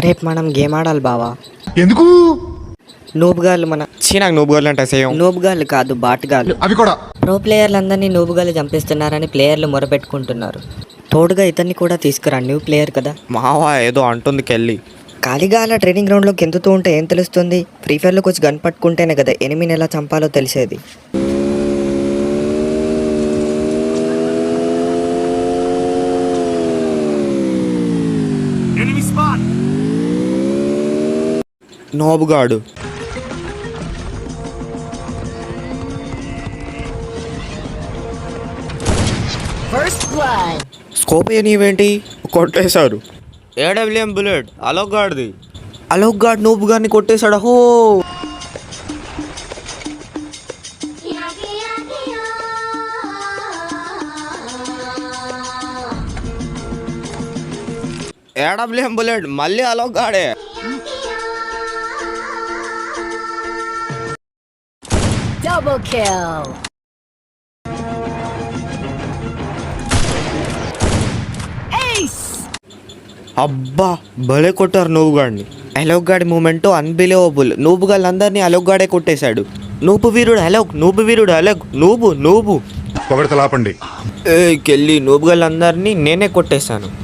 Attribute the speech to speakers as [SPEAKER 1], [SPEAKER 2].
[SPEAKER 1] రేపు మనం గేమ్ ఆడాలి బావా.
[SPEAKER 2] ఎందుకు?
[SPEAKER 1] నూబుగాళ్ళు మన
[SPEAKER 3] నాకు నూబుగాళ్ళు అంటే సేమ్.
[SPEAKER 1] నూబుగాళ్ళు కాదు బాట్గాళ్ళు.
[SPEAKER 2] అవి కూడా
[SPEAKER 1] ప్రో ప్లేయర్లందరినీ నూబుగాళ్ళు చంపిస్తున్నారని ప్లేయర్లు మొరపెట్టుకుంటున్నారు. తోడుగా ఇతన్ని కూడా తీసుకురా, న్యూ ప్లేయర్ కదా.
[SPEAKER 3] మావా ఏదో అంటుంది కెళ్ళి.
[SPEAKER 1] ఖాళీగా అలా ట్రైనింగ్ గ్రౌండ్లో గెంతుతూ ఉంటే ఏం తెలుస్తుంది? ఫ్రీ ఫైర్లోకి వచ్చి గన్ పట్టుకుంటేనే కదా ఎనిమిని ఎలా చంపాలో తెలిసేది.
[SPEAKER 3] నోబుగాడు స్కోప్ నీవేంటి కొట్టేశారు. ఏడబ్ల్యూఎం బుల్లెట్ అలోక్ గాడ్ది. అలోక్ గాడ్ నూబు గారిని కొట్టేశాడు. హో ఏడబ్ల్యూఎం బుల్లెట్ మళ్ళీ అలోక్ గాడే.
[SPEAKER 4] Double kill. Ace.
[SPEAKER 3] అబ్బా భలే కొట్టారు నూబు గాడిని. అలోక్ గాడి మూమెంట్ అన్బిలీవబుల్. నూబు గాళ్ళందరినీ అలోక్ గాడే కొట్టేశాడు. నూబు వీరుడు అలోక్, నూబు వీరుడు అలోక్, నూబు నూబు
[SPEAKER 2] పొగడతలాపండి.
[SPEAKER 3] కెళ్ళి నూబు గాళ్ళందరినీ నేనే కొట్టేశాను.